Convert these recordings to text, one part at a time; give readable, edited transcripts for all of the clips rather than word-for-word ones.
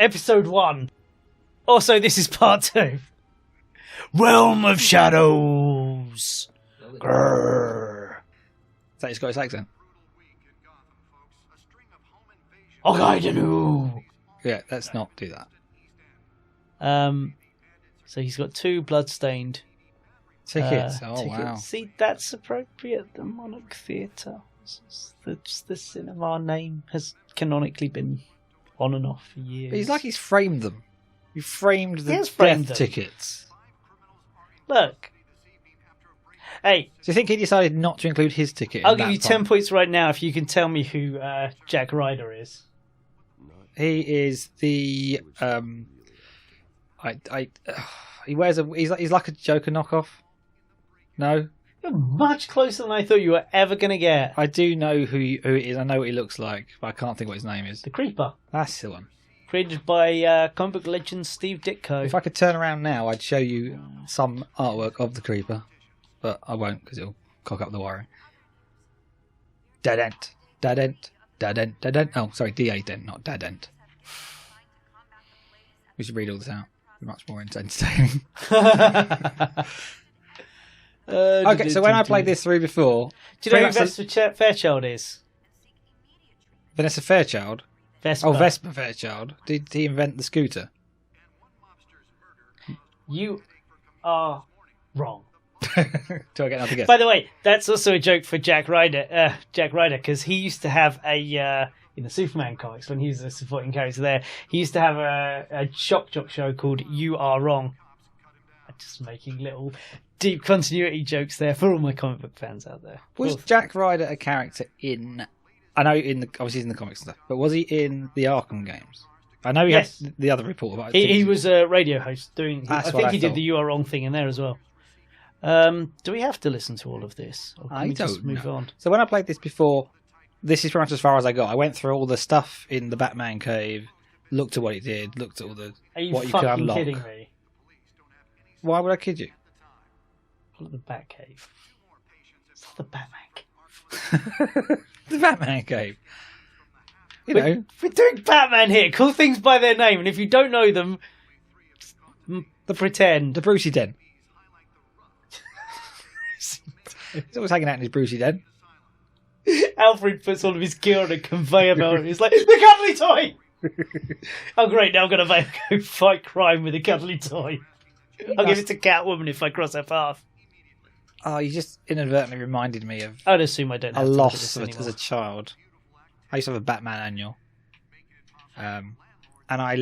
Episode 1. Also, this is part 2. Realm of Shadows. Grrr. Is that his Scottish accent? Okaidanu. Yeah, let's not do that. So he's got 2 blood-stained Tickets. tickets. Wow. See, that's appropriate. The Monarch Theatre. The cinema name has canonically been on and off for years. But he's framed them. He framed the death tickets. Look. Hey. Do you think he decided not to include his ticket? I'll give you 10 points right now if you can tell me who Jack Ryder is. He is the he wears he's like a Joker knockoff. No? You're much closer than I thought you were ever going to get. I do know who it is. I know what he looks like, but I can't think what his name is. The Creeper. That's the one. Created by comic book legend Steve Ditko. If I could turn around now, I'd show you some artwork of the Creeper, but I won't because it'll cock up the wiring. Dadent. Dadent. Dadent. Dadent. Oh, sorry, D-A-dent, not Dadent. We should read all this out. It's much more entertaining. Okay, so when I played this through before... Do you know who Vesper Fairchild is? Vanessa Fairchild? Vesper. Oh, Vesper Fairchild. Did he invent the scooter? You are wrong. Do I get another guess? By the way, that's also a joke for Jack Ryder, because he used to have a... in the Superman comics, when he was a supporting character there, he used to have a shock jock show called You Are Wrong. I'm just making little deep continuity jokes there for all my comic book fans out there. Was Jack Ryder a character in... I know obviously he's in the comics and stuff, but was he in the Arkham games? I know he had the other report about it. He was a radio host doing... I think he did the You Are Wrong thing in there as well. Do we have to listen to all of this? Or can we just move on? So when I played this before, this is pretty much as far as I got. I went through all the stuff in the Batman cave, looked at what he did, looked at all the... Are you what you could fucking unlock. kidding me? Why would I kid you? Call it the Batcave. It's not the Batman cave. The Batman cave. We're doing Batman here. Call things by their name, and if you don't know them, pretend. The Brucey Den. He's always hanging out in his Brucey Den. Alfred puts all of his gear on a conveyor belt and he's like, the cuddly toy! Oh great, now I'm going to go fight crime with a cuddly toy. I'll give it to Catwoman if I cross her path. Oh, you just inadvertently reminded me of... I'd assume I don't have a to loss look at this as a child. I used to have a Batman annual. And I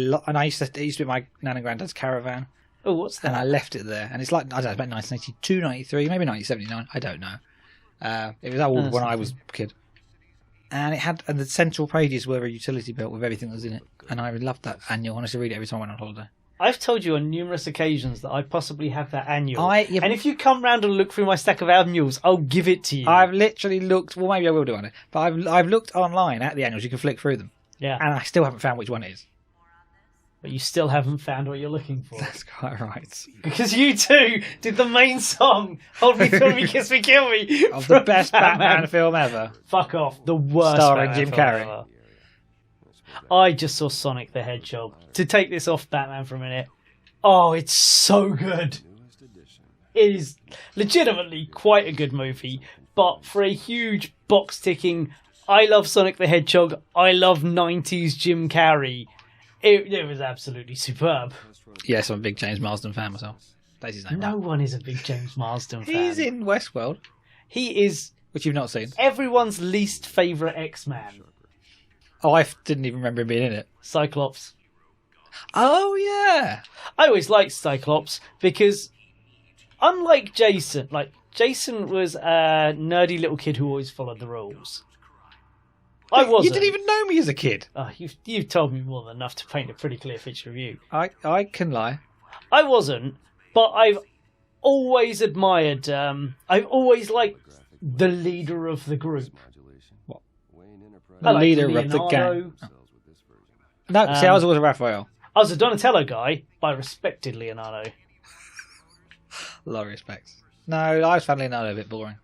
used to be my nan and granddad's caravan. Oh, what's that? And I left it there. And it's like, I don't know, about 1982, 93, maybe 1979. I don't know. It was old when I was a kid. And the central pages were a utility belt with everything that was in it. And I loved that annual. I used to read it every time I went on holiday. I've told you on numerous occasions that I possibly have that annual. And if you come round and look through my stack of annuals, I'll give it to you. I've literally looked, well maybe I will do on it, but I've looked online at the annuals, you can flick through them. Yeah. And I still haven't found which one it is. But you still haven't found what you're looking for. That's quite right. Because you too did the main song, Hold Me, Thrill Me, Kiss Me, Kill Me. Of the best Batman film ever. Fuck off. The worst starring Batman Jim film Carrey. ever. I just saw Sonic the Hedgehog. To take this off Batman for a minute. Oh, it's so good. It is legitimately quite a good movie. But for a huge box-ticking, I love Sonic the Hedgehog, I love 90s Jim Carrey, it was absolutely superb. Yes, I'm a big James Marsden fan myself. That's his name. No one is a big James Marsden fan. He's in Westworld. He is... Which you've not seen. Everyone's least favourite X-Man. Oh, I didn't even remember him being in it. Cyclops. Oh, yeah. I always liked Cyclops because, unlike Jason, Jason was a nerdy little kid who always followed the rules. I wasn't. You didn't even know me as a kid. Oh, you've told me more than enough to paint a pretty clear picture of you. I can lie. I wasn't, but I've always admired, I've always liked the leader of the group. What? The leader of the gang. Oh. No, see, I was always a Raphael. I was a Donatello guy, but I respected Leonardo. A lot of respect. No, I found Leonardo a bit boring.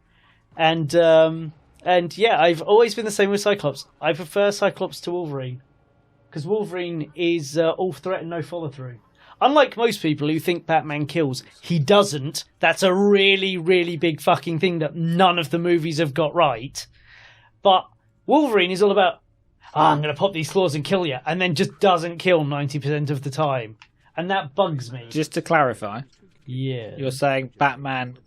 And yeah, I've always been the same with Cyclops. I prefer Cyclops to Wolverine. because Wolverine is all threat and no follow through. Unlike most people who think Batman kills, he doesn't. That's a really, really big fucking thing that none of the movies have got right. But Wolverine is all about, I'm going to pop these claws and kill you, and then just doesn't kill 90% of the time. And that bugs me. Just to clarify, you're saying Batman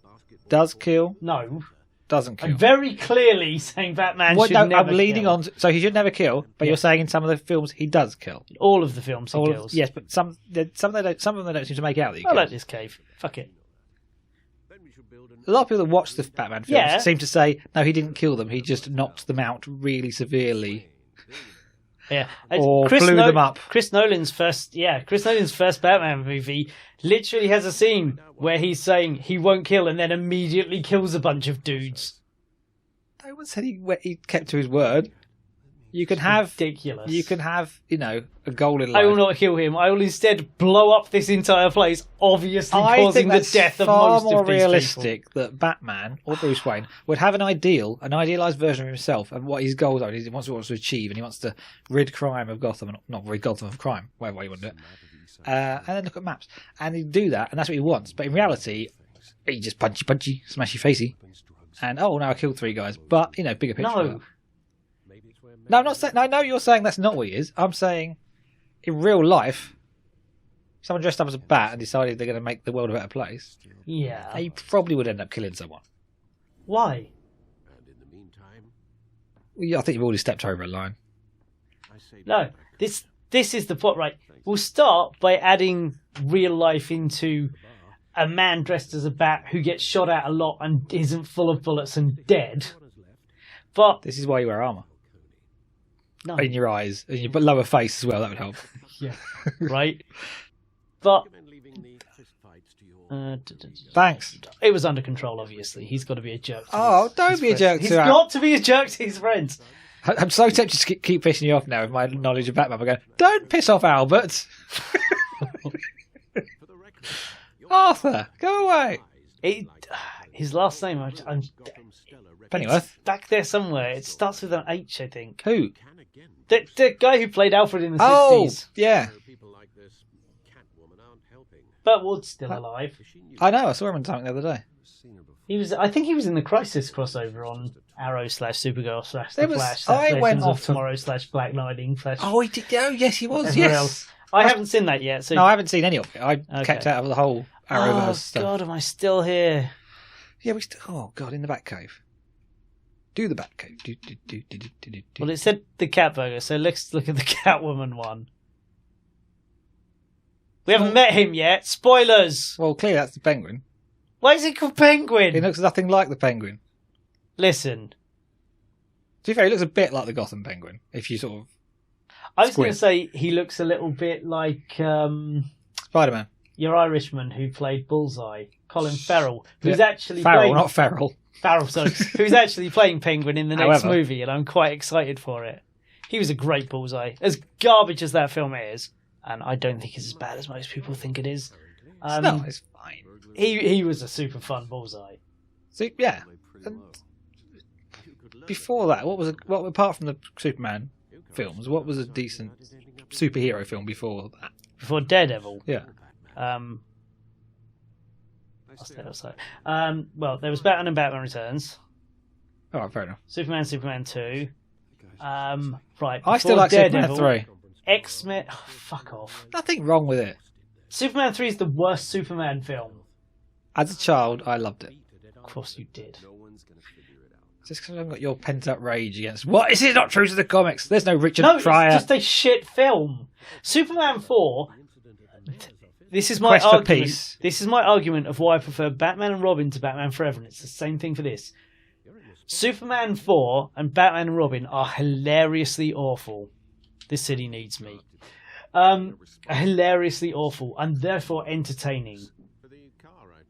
does kill? No. Doesn't kill. I'm very clearly saying Batman should never I'm leading kill. on. So he should never kill, but you're saying in some of the films he does kill. All of the films he kills. Yes, but some of them they don't seem to make out that he kills. I like this cave. Fuck it. A lot of people that watch the Batman films seem to say, no, he didn't kill them. He just knocked them out really severely. Yeah, or blew them up. Chris Nolan's first Batman movie literally has a scene where he's saying he won't kill and then immediately kills a bunch of dudes. No one said he kept to his word. You can have ridiculous. You can have, a goal in life. I will not kill him. I will instead blow up this entire place, obviously causing the death of most of these people. I think that's far more realistic that Batman or Bruce Wayne would have an idealized version of himself and what his goals are. He wants to achieve, and he wants to rid crime of Gotham, not rid Gotham of crime, whatever you want to do it. And then look at maps, and he'd do that, and that's what he wants. But in reality, he just punchy, smashy facey, and now I killed 3 guys. But bigger picture. No, I'm not saying. I know you're saying that's not what he is. I'm saying, in real life, someone dressed up as a bat and decided they're going to make the world a better place. Yeah, he probably would end up killing someone. Why? Well, I think you've already stepped over a line. No, this is the plot, right? We'll start by adding real life into a man dressed as a bat who gets shot at a lot and isn't full of bullets and dead. But this is why you wear armour. No. In your eyes, in your lower face as well, that would help. Yeah, right. But thanks. It was under control, obviously. He's got to be a jerk. Don't be a jerk to He's got to be a jerk to his friends. I'm so tempted to keep pissing you off now with my knowledge of Batman. I'm going, don't piss off Albert. Arthur, go away. His last name, I'm Pennyworth. It's back there somewhere. It starts with an H, I think. Who? The guy who played Alfred in the 60s. Oh, yeah. Burt Ward's still alive. I know, I saw him in something the other day. I think he was in the Crisis crossover on Arrow / Supergirl / The Flash. I went off Tomorrow / Black Lightning / Oh, he did. Oh, yes, he was. Yes. Else. I haven't seen that yet. So... No, I haven't seen any of it. I kept out of the whole Arrowverse stuff. Oh God, am I still here? Yeah, we still. Oh God, in the Batcave. Do the Batcave. Do. Well, it said the Catburger, so let's look at the Catwoman one. We haven't met him yet. Spoilers. Well, clearly that's the Penguin. Why is it called Penguin? He looks nothing like the Penguin. Listen. To be fair, he looks a bit like the Gotham Penguin. If you sort of. I was going to say he looks a little bit like Spider-Man. Your Irishman who played Bullseye, Colin Farrell, who's actually not Farrell. Farrell, sorry, who's actually playing Penguin in the next movie, and I'm quite excited for it. He was a great Bullseye, as garbage as that film is, and I don't think it's as bad as most people think it is. No, it's fine. He was a super fun Bullseye. So yeah. And before that, what apart from the Superman films, what was a decent superhero film before that? Before Daredevil? Yeah. Well, there was Batman and Batman Returns. All right, fair enough. Superman 2. Right. I still like Daredevil, Superman 3. X-Men. Oh, fuck off. Nothing wrong with it. Superman 3 is the worst Superman film. As a child, I loved it. Of course you did. Just because I've got your pent-up rage against... What? Is it not true to the comics? There's no Richard Pryor. It's just a shit film. Superman 4... This is my argument. This is my argument of why I prefer Batman and Robin to Batman Forever, and it's the same thing for this. Superman 4 and Batman and Robin are hilariously awful. This city needs me. Hilariously awful, and therefore entertaining.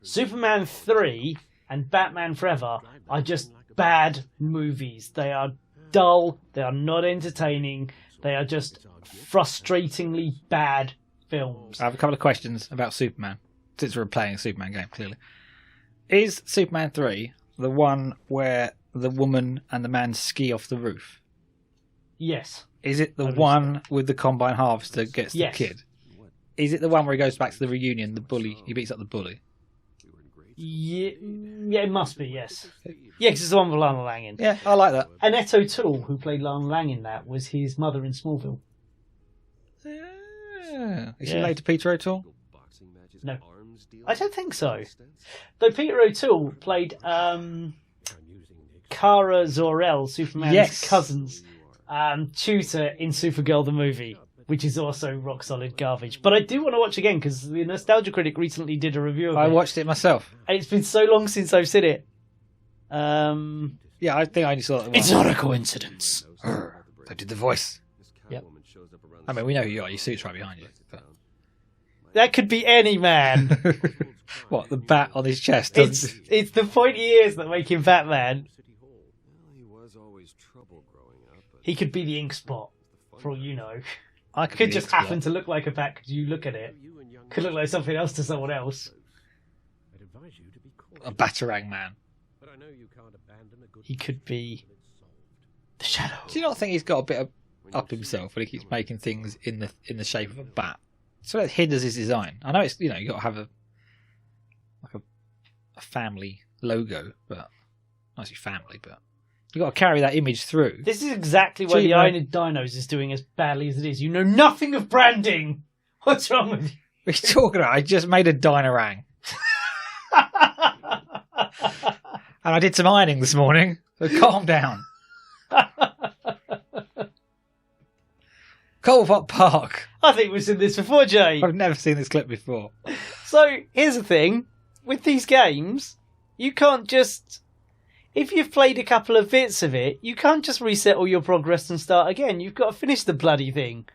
Superman 3 and Batman Forever are just bad movies. They are dull, they are not entertaining, they are just frustratingly bad films. I have a couple of questions about Superman, since we're playing a Superman game, clearly. Is Superman 3 the one where the woman and the man ski off the roof? Yes. Is it the one with the combine harvester gets the kid? Is it the one where he goes back to the reunion, the bully? He beats up the bully. Yeah, it must be, yes. Yeah, because it's the one with Lana Lang in. Yeah, I like that. Annette O'Toole, who played Lana Lang in that, was his mother in Smallville. Is she related to Peter O'Toole? No. I don't think so. Though Peter O'Toole played Kara Zor-El, Superman's cousin's tutor in Supergirl the movie, which is also rock solid garbage. But I do want to watch again because the Nostalgia Critic recently did a review of it. I watched it myself. And it's been so long since I've seen it. Yeah, I think I only saw it. It's not a coincidence. They did the voice. Yep. I mean, we know who you are. Your suit's right behind you. But... That could be any man. What, the bat on his chest? It's the pointy ears that make him Batman. He could be the ink spot, for all you know. I could just happen to look like a bat because you look at it. Could look like something else to someone else. A Batarang man. He could be the Shadow. Do you not think he's got a bit of up himself when he keeps making things in the shape of a bat? So that hinders his design. I know it's you got to have a family logo, but not actually family, but you got to carry that image through. This is exactly why the Iron Dinos is doing as badly as it is. You know nothing of branding. What's wrong with you? What are you talking about? I just made a Dinorang. And I did some ironing this morning, so calm down. Colvot Park. I think we've seen this before, Jay. I've never seen this clip before. So, here's the thing. With these games, you can't just... If you've played a couple of bits of it, you can't just reset all your progress and start again. You've got to finish the bloody thing.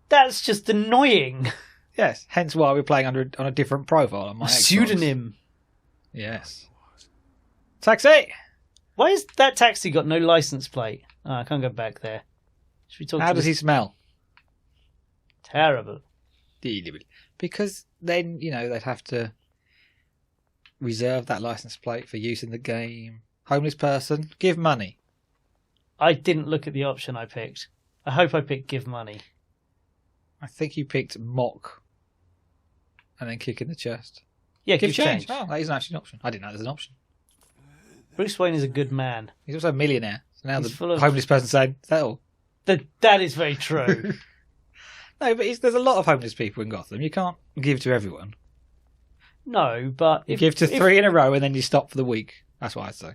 That's just annoying. Yes, hence why we're playing on a different profile on my Xbox. Pseudonym. Yes. Taxi! Why has that taxi got no license plate? Oh, I can't go back there. Should we talk How does he smell? Terrible. Because then, they'd have to reserve that license plate for use in the game. Homeless person, give money. I didn't look at the option I picked. I hope I picked give money. I think you picked mock and then kick in the chest. Yeah, give change. Oh, that isn't actually an option. I didn't know there's an option. Bruce Wayne is a good man. He's also a millionaire. So now the homeless person saying, is that all? That is very true. No, but there's a lot of homeless people in Gotham. You can't give to everyone. No, but... You give to 3 in a row and then you stop for the week. That's what I'd say.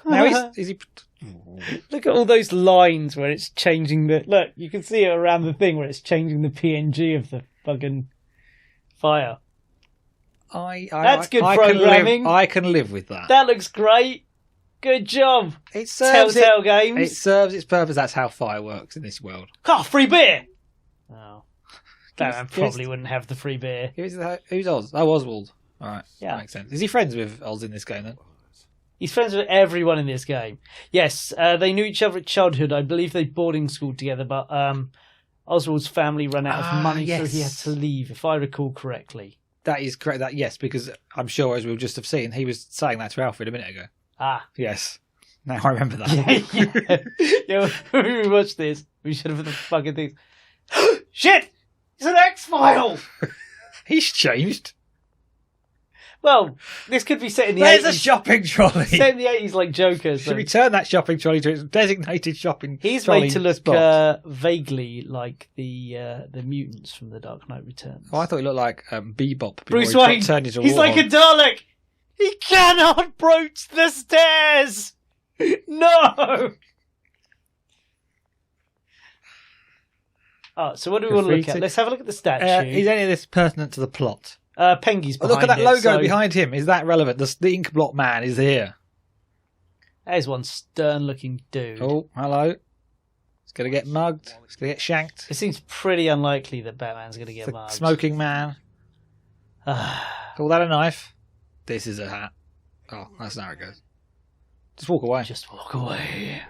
Now, is he... Look at all those lines where it's changing the... Look, you can see it around the thing where it's changing the PNG of the fucking fire. That's good programming. I can live with that. That looks great. Good job. It serves Telltale Games. It serves its purpose. That's how fire works in this world. Oh, free beer! Oh. Batman probably wouldn't have the free beer. Who's Oz? Oh, Oswald. All right. Yeah. That makes sense. Is he friends with Oz in this game then? He's friends with everyone in this game. Yes, they knew each other at childhood. I believe they boarding schooled together, but Oswald's family ran out of money, so he had to leave, if I recall correctly. That is correct. Yes, because I'm sure, as we'll just have seen, he was saying that to Alfred a minute ago. Ah. Yes. Now I remember that. Yeah, when we watched this, we should have put the fucking things. Shit! It's an X-File! He's changed. Well, this could be set in the 80s. There's a shopping trolley. Set in the 80s like Joker. Should we turn that shopping trolley to its designated shopping trolley? He's made to look vaguely like the mutants from The Dark Knight Returns. Oh, I thought he looked like Bebop. Bruce Wayne. He's like a Dalek. He cannot broach the stairs. No. Oh, so what do we want to look at? Let's have a look at the statue. Is any of this pertinent to the plot? Pengy's behind it. Look at that logo behind him. Is that relevant? The ink blot man is here. There's one stern-looking dude. Oh, hello. He's going to get mugged. He's going to get shanked. It seems pretty unlikely that Batman's going to get mugged. Smoking man. Call that a knife. This is a hat. Oh, that's not how it goes. Just walk away. Just walk away.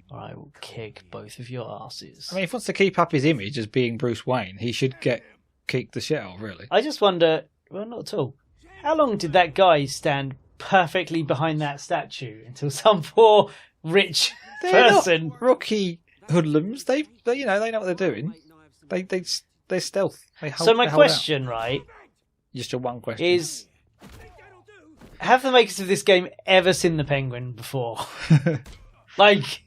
Or I will kick both of your asses. I mean, if he wants to keep up his image as being Bruce Wayne, he should get kicked the shit out, really. I just wonder, well, not at all. How long did that guy stand perfectly behind that statue until some poor rich They're person. not rookie hoodlums. They know what they're doing. They're stealth. So my question, right, just your one question is: have the makers of this game ever seen the Penguin before? Like,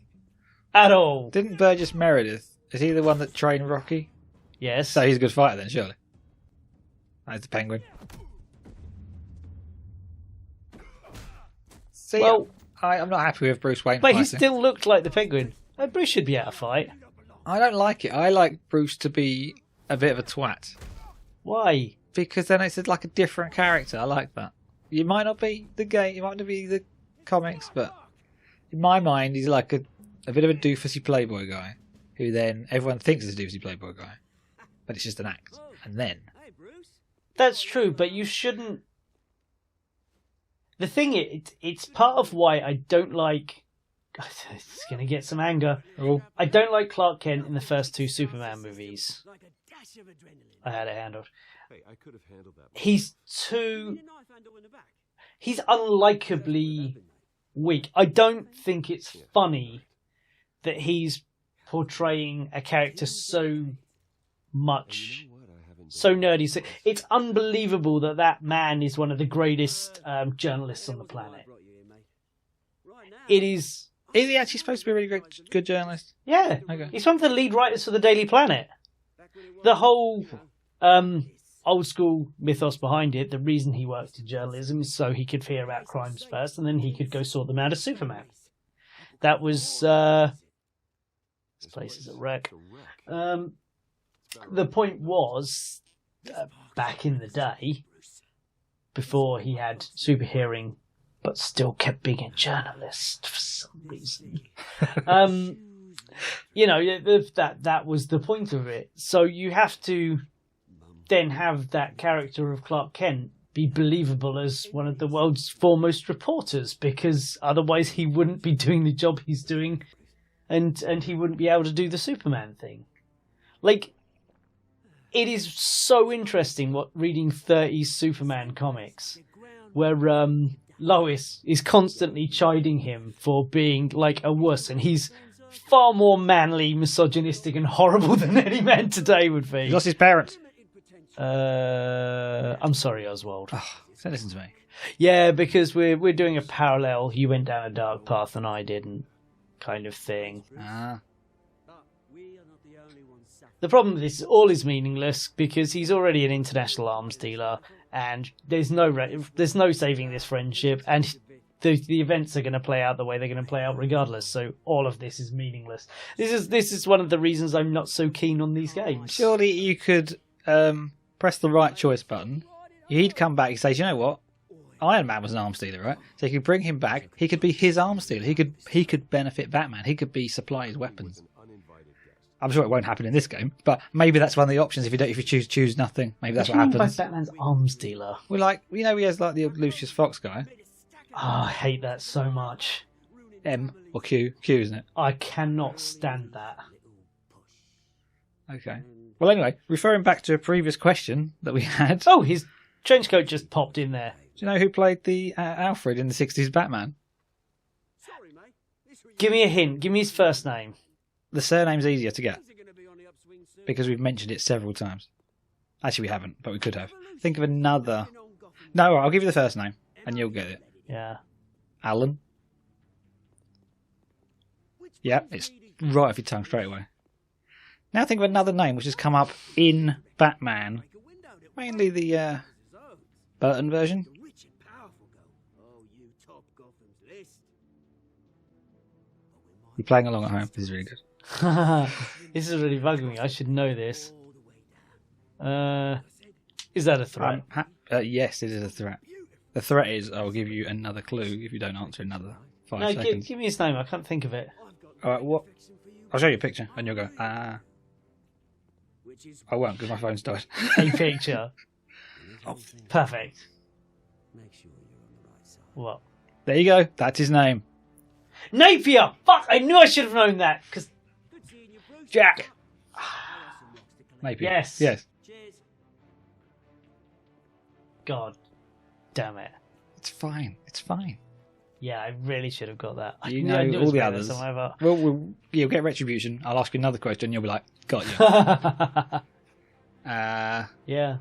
at all? Didn't Burgess Meredith? Is he the one that trained Rocky? Yes. So he's a good fighter then, surely. That's the Penguin. See, well, I'm not happy with Bruce Wayne. But fighting. he still looked like the Penguin. Bruce should be able to fight. I don't like it. I like Bruce to be a bit of a twat. Why? Because then it's like a different character. I like that. You might not be the game, you might not be the comics, but in my mind, he's like a bit of a doofusy playboy guy, who then everyone thinks is a doofusy playboy guy, but it's just an act. And then that's true, but you shouldn't. The thing is, it's part of why I don't like. It's going to get some anger. Oh. I don't like Clark Kent in the first two Superman movies. I had it handled. He's unlikably weak. I don't think it's funny that he's portraying a character so much, so nerdy. It's unbelievable that man is one of the greatest journalists on the planet. It is. Is he actually supposed to be a really good journalist? Yeah. Okay. He's one of the lead writers for the Daily Planet. The whole old school mythos behind it, the reason he worked in journalism is so he could hear about crimes first and then he could go sort them out as Superman. That was... this place is a wreck. The point was, back in the day, before he had super hearing, but still kept being a journalist for some reason. That was the point of it. So you have to then have that character of Clark Kent be believable as one of the world's foremost reporters, because otherwise he wouldn't be doing the job he's doing, and he wouldn't be able to do the Superman thing. Like, it is so interesting reading 30s Superman comics, where Lois is constantly chiding him for being like a wuss, and he's far more manly, misogynistic, and horrible than any man today would be. He lost his parents. I'm sorry, Oswald. Oh, so listen to me. Yeah, because we're doing a parallel. You went down a dark path and I didn't, kind of thing. Ah. The problem with this all is meaningless because he's already an international arms dealer, and there's no saving this friendship, and the events are going to play out the way they're going to play out regardless. So all of this is meaningless. This is one of the reasons I'm not so keen on these games. Surely you could press the right choice button. He'd come back and say, you know what? Iron Man was an arms dealer, right? So you could bring him back. He could be his arms dealer. He could benefit Batman. He could supply his weapons. I'm sure it won't happen in this game, but maybe that's one of the options. If you choose nothing, maybe that's what happens. By Batman's arms dealer. Well, he has like the Lucius Fox guy. Oh, I hate that so much. M or Q, isn't it? I cannot stand that. Okay. Well, anyway, referring back to a previous question that we had. Oh, his trench coat just popped in there. Do you know who played the Alfred in the 60s Batman? Give me a hint. Give me his first name. The surname's easier to get because we've mentioned it several times. Actually, we haven't, but we could have. Think of another. No, I'll give you the first name and you'll get it. Yeah. Alan. Yeah, it's right off your tongue straight away. Now think of another name which has come up in Batman. Mainly the Burton version. You're playing along at home. This is really good. This is really bugging me. I should know this. Is that a threat? Yes, it is a threat. The threat is I'll give you another clue if you don't answer another 5 seconds. Give me his name. I can't think of it. All right, what? I'll show you a picture and you'll go, ah. I won't because my phone's died. A picture. Oh, perfect. What? There you go. That's his name. Napier! Fuck! I knew I should have known that. Because Jack. Napier. Yes. God damn it. It's fine. It's fine. Yeah, I really should have got that. You I know knew it all was the better others. somewhere, but- Well, you'll get retribution. I'll ask you another question. You'll be like, got you. Yeah.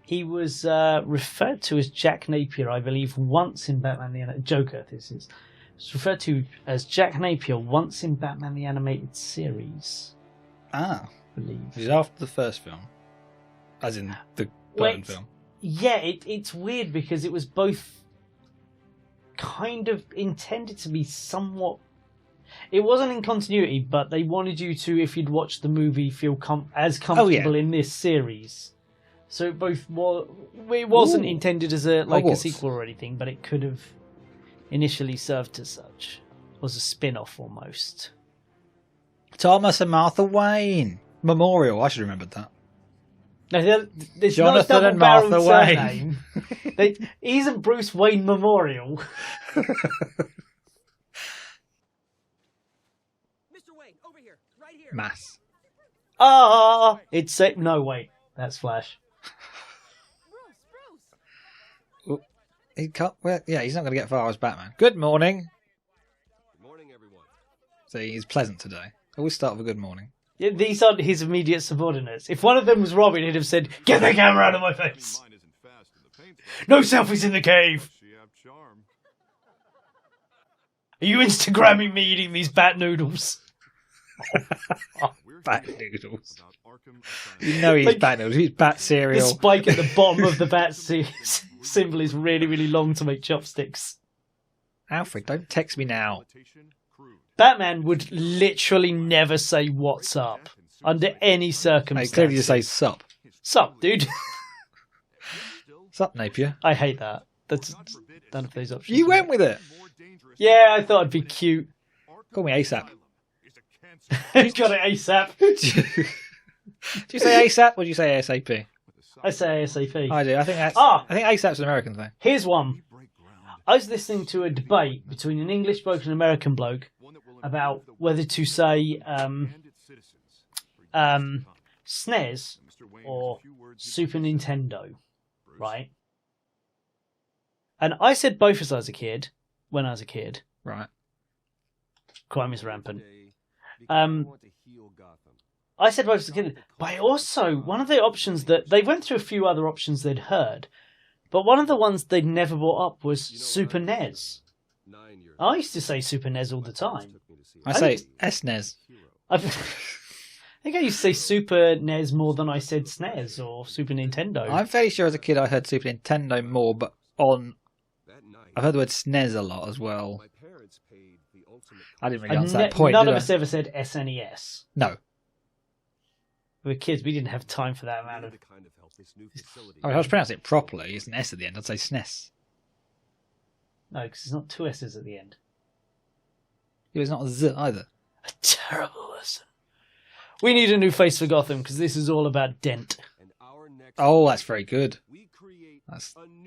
He was referred to as Jack Napier, I believe, once in Batman the Joker. This is. It's referred to as Jack Napier once in Batman the Animated Series. I believe. It was after the first film, as in the Burton film. Yeah, it's weird because it was both kind of intended to be somewhat. It wasn't in continuity, but they wanted you to, if you'd watched the movie, feel as comfortable in this series. So it both it wasn't intended as a sequel or anything, but it could have initially served as such. It was a spin-off almost. Thomas and Martha Wayne Memorial. I should have remembered that. No, there's Jonathan and Martha Wayne. Isn't Bruce Wayne Memorial? Mr. Wayne, over here, right here. Mass. It's no wait, that's Flash. He can't. Well, yeah, he's not going to get far as Batman. Good morning. Good morning, everyone. See, he's pleasant today. Always start with a good morning. Yeah, these aren't his immediate subordinates. If one of them was Robin, he'd have said, "Get the camera out of my face." No selfies in the cave. Are you Instagramming me eating these bat noodles? Bat noodles. You know he's bat noodles. He's bat cereal. The spike at the bottom of the bat symbol is really, really long to make chopsticks. Alfred, don't text me now. Batman would literally never say "what's up" under any circumstance. He clearly just say "sup." Sup, dude. Sup, Napier. I hate that. That's none of those options. You went with it. Yeah, I thought it'd be cute. Call me ASAP. He's got it ASAP. Do you say ASAP or do you say ASAP? I say ASAP. I do. I think that's. Ah! I think ASAP's an American thing. Here's one. I was listening to a debate between an English bloke and an American bloke about whether to say SNES or Super Nintendo, right? And I said both as I was a kid, when I was a kid. Right. Crime is rampant. I said both as a kid, but also one of the options that they went through a few other options they'd heard, but one of the ones they'd never brought up was Super NES. I used to say Super NES all the time. I say SNES. I think I used to say Super NES more than I said SNES or Super Nintendo. I'm fairly sure as a kid I heard Super Nintendo more, but I've heard the word SNES a lot as well. I didn't really answer that point. None of us ever said SNES. No. We were kids, we didn't have time for that amount of... I mean, if I was pronouncing it properly, it's an S at the end, I'd say SNES. No, because it's not two S's at the end. It's not a Z either. A terrible lesson. We need a new face for Gotham, because this is all about Dent. Oh, that's very good.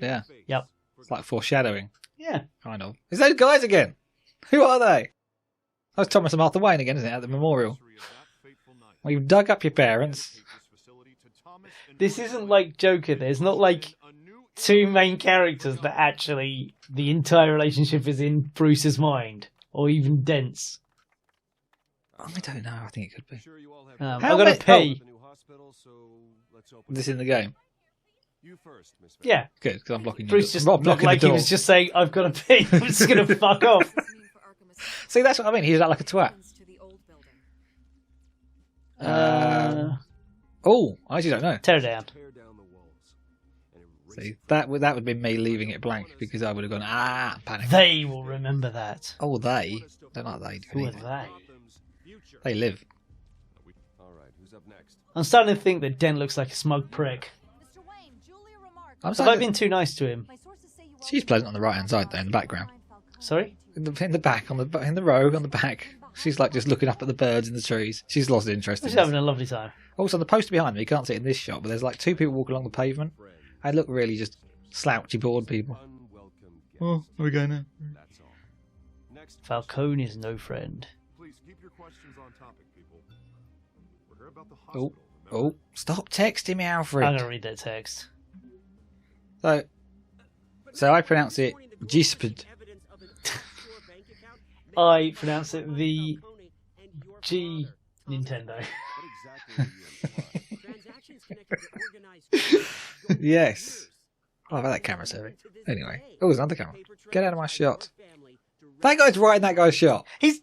Yeah. Yep. It's like foreshadowing. Yeah. Kind of. It's those guys again. Who are they? That's Thomas and Martha Wayne again, isn't it, at the memorial? Well, you've dug up your parents. This isn't like Joker. There's not like two main characters that actually the entire relationship is in Bruce's mind, or even Dent's. I don't know. I think it could be. I've got to pee. This in the game? Yeah. Good, because I'm blocking you. Bruce just looked like he was just saying, I've got to pee. I'm just going to fuck off. See, that's what I mean. He's like a twat. I actually don't know. Tear it down. See, that would be me leaving it blank because I would have gone, panic. They will remember that. Oh, they? Don't like they. Who are they? They live. I'm starting to think that Dent looks like a smug prick. Have I been too nice to him? She's pleasant on the right hand side though, in the background. Sorry? In the back, in the row, on the back. She's like just looking up at the birds in the trees. She's lost interest in She's having a lovely time. Also, the poster behind me, you can't see it in this shot, but there's like two people walking along the pavement. They look really just slouchy, bored people. Oh, where we going now? Falcone is no friend. Oh, stop texting me, Alfred. I'm going to read that text. So I pronounce it G-Spid. I pronounce it the G Nintendo. Yes. Oh, about that camera serving. Anyway. Oh, there's another camera. Get out of my shot. That guy's right in that guy's shot. I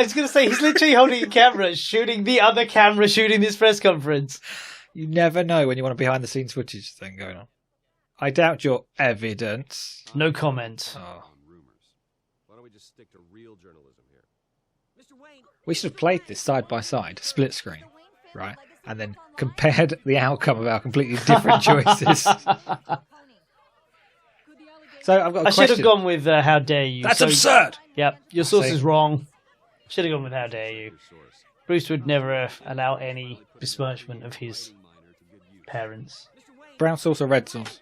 was going to say, he's literally holding a camera, shooting the other camera, shooting this press conference. You never know when you want a behind-the-scenes footage thing going on. I doubt your evidence. No comment. Oh. Why don't we just stick to real journalism here? We should have played this side by side, split screen, right? And then compared the outcome of our completely different choices. So I've got a question. I should have gone with how dare you. That's absurd! Yep, your source is wrong. Should have gone with how dare you. Bruce would never allow any besmirchment of his parents. Brown sauce or red sauce?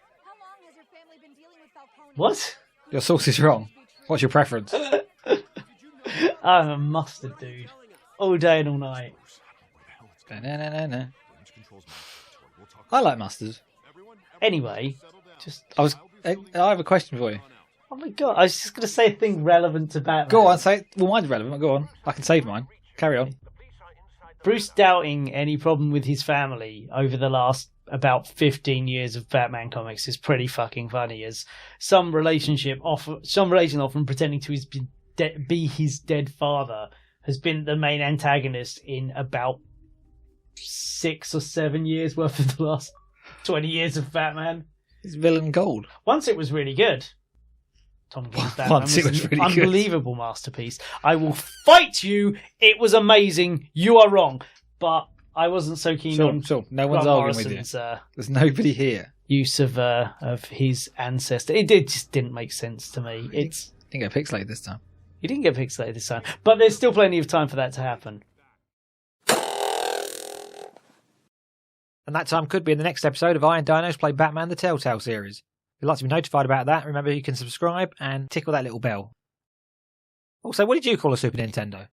What? Your sauce is wrong. What's your preference? I'm a mustard dude. All day and all night. No. I like mustard. Anyway, I have a question for you. Oh my god, I was just going to say a thing relevant to Batman. Go on, say it. Well, mine's relevant. Go on. I can save mine. Carry on. Bruce doubting any problem with his family over the last about 15 years of Batman comics is pretty fucking funny, as some relation often pretending to be his dead father has been the main antagonist in about 6 or 7 years worth of the last 20 years of Batman. It's villain gold. Once it was really good. Tom King's Batman Once it was an really good. unbelievable masterpiece. I will fight you. It was amazing. You are wrong. But I wasn't so keen on Sure. No one's Grant arguing with you. Morrison's, There's nobody here. use of his ancestor. It just didn't make sense to me. Didn't get pixelated this time. You didn't get pixelated this time. But there's still plenty of time for that to happen. And that time could be in the next episode of Iron Dinos Play Batman the Telltale series. If you'd like to be notified about that, remember you can subscribe and tickle that little bell. Also, what did you call a Super Nintendo?